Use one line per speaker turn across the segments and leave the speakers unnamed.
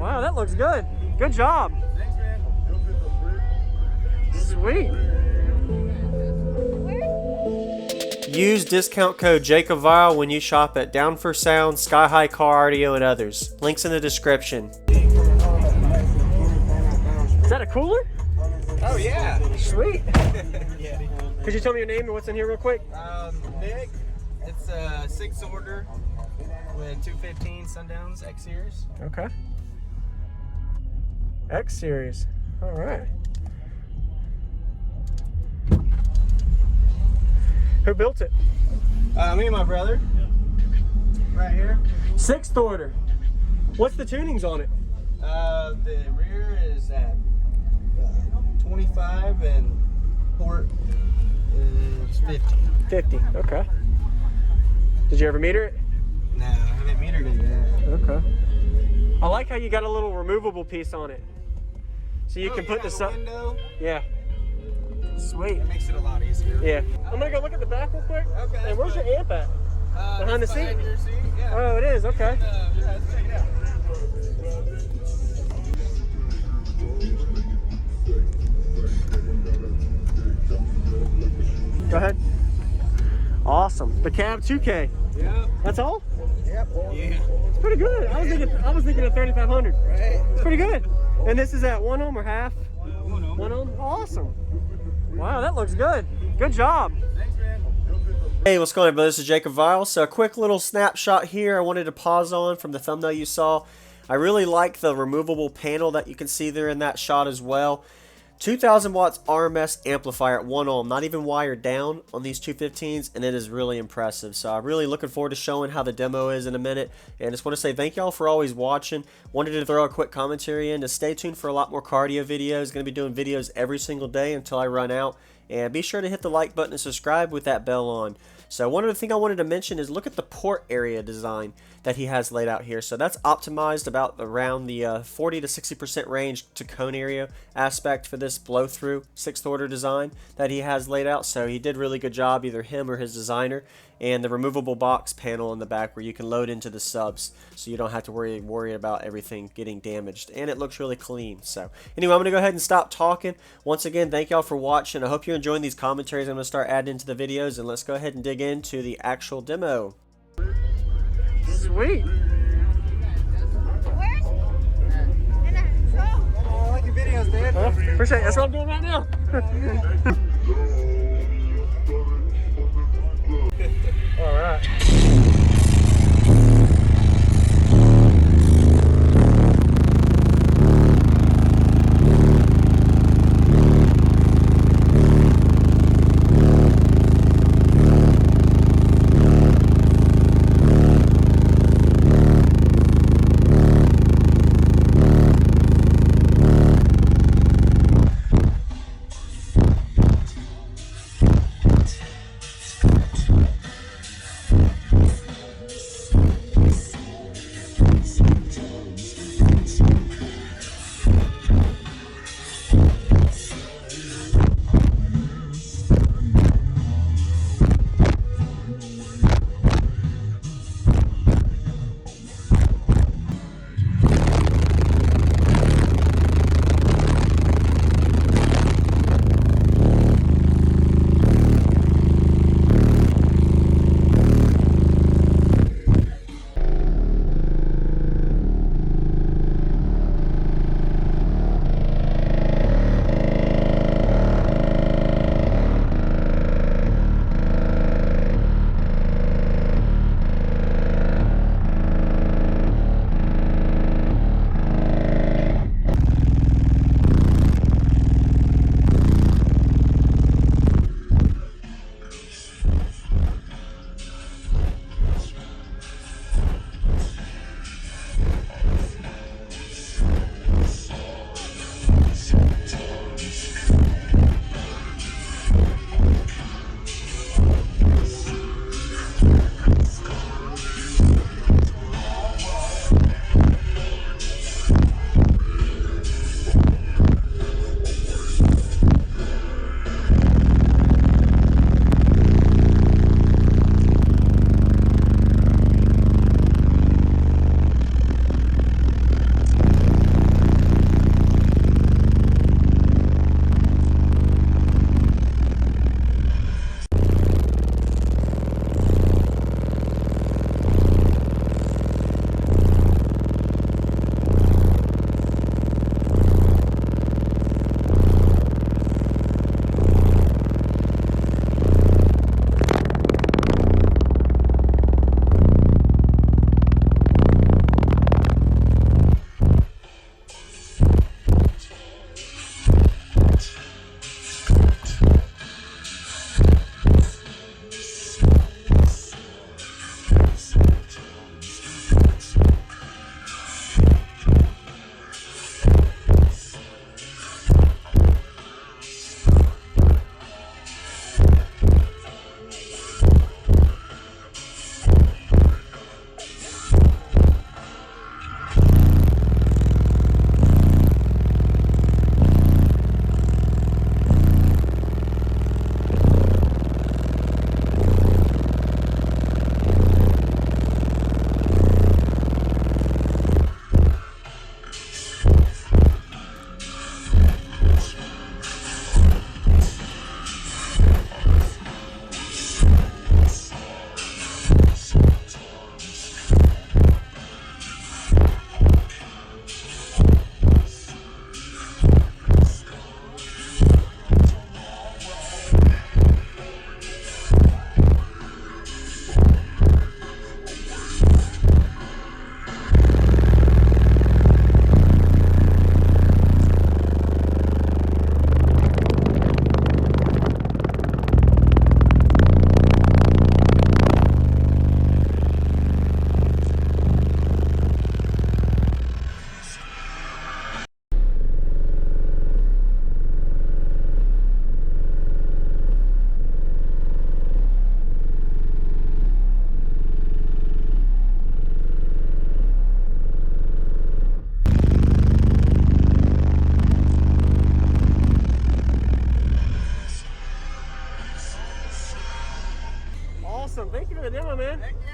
Wow, that looks good. Good job.
Thanks, man.
Sweet. Use discount code JACOBVILE when you shop at Down for Sound, Sky High Car Audio, and others. Links in the description. Is that a cooler?
Oh, yeah.
Sweet.
Yeah.
Could you tell me your name and what's in here real quick?
Nick, it's a 6 order with 215 Sundowns X Series.
Okay. X Series. All right. Who built it?
Me and my brother. Right here.
6th order. What's the tunings on it?
The rear is at 25 and port is 50.
50. Okay. Did you ever meter it?
No, I haven't metered it yet.
Okay. I like how you got a little removable piece on it. So you can put the
window.
Yeah. Sweet.
It makes it a lot easier.
Yeah. I'm gonna go look at the back real quick.
Okay.
And where's your amp at? Behind the seat?
Your seat? Yeah.
Oh, it is. Okay.
Yeah, let's check it out.
Go ahead. Awesome. The cab 2K.
Yeah.
That's all?
Yep. Yeah.
It's pretty good. I was thinking of 3,500.
Right.
It's pretty good. And this is at 1 ohm or half?
1 ohm.
1 ohm. Awesome. Wow, that looks good. Good job.
Thanks, man.
Hey, what's going on, everybody? This is Jacob Vile. So a quick little snapshot here I wanted to pause on from the thumbnail you saw. I really like the removable panel that you can see there in that shot as well. 2,000 watts RMS amplifier at 1 ohm, not even wired down on these 215s, and it is really impressive. So I'm really looking forward to showing how the demo is in a minute, and just want to say thank y'all for always watching. Wanted to throw a quick commentary in to stay tuned for a lot more cardio videos. Going to be doing videos every single day until I run out, and be sure to hit the like button and subscribe with that bell on. So one other thing I wanted to mention is look at the port area design that he has laid out here. So that's optimized about around the 40 to 60% range to cone area aspect for this blow through 6th order design that he has laid out. So he did really good job, either him or his designer. And the removable box panel in the back where you can load into the subs, so you don't have to worry about everything getting damaged, and it looks really clean. So anyway, I'm gonna go ahead and stop talking. Once again, thank y'all for watching. I hope you're enjoying these commentaries I'm gonna start adding into the videos, and let's go ahead and dig into the actual demo. Sweet.
I like your videos, man.
Appreciate it. That's what I'm doing right now. All right.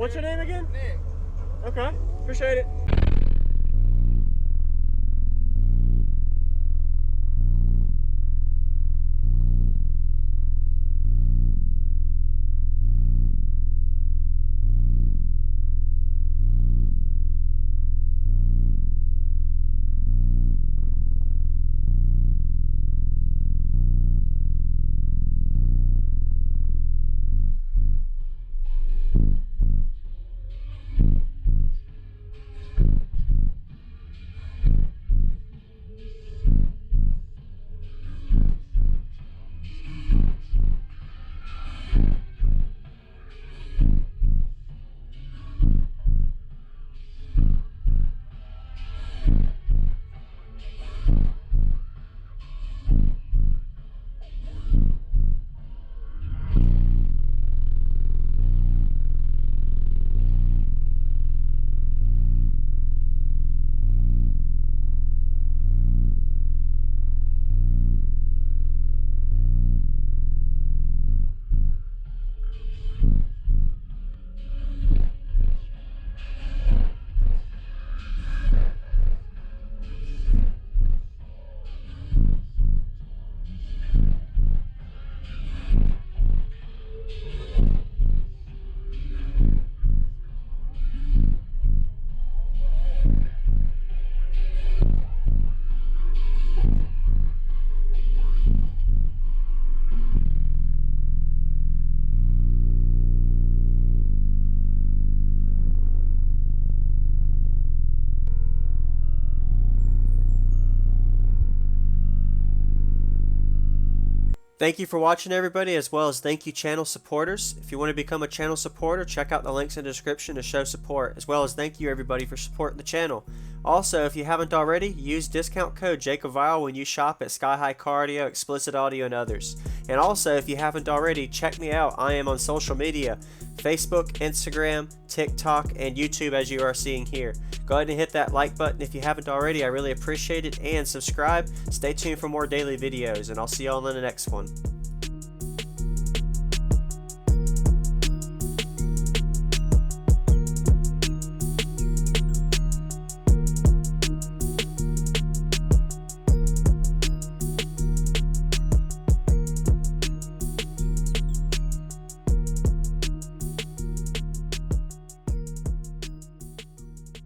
What's your name again?
Nick.
Okay, appreciate it. Thank you for watching, everybody, as well as thank you channel supporters. If you want to become a channel supporter, check out the links in the description to show support, as well as thank you everybody for supporting the channel. Also, if you haven't already, use discount code JacobVile when you shop at Sky High Cardio, Explicit Audio, and others. And also, if you haven't already, check me out. I am on social media, Facebook, Instagram, TikTok, and YouTube, as you are seeing here. Go ahead and hit that like button if you haven't already. I really appreciate it. And subscribe. Stay tuned for more daily videos, and I'll see y'all in the next one.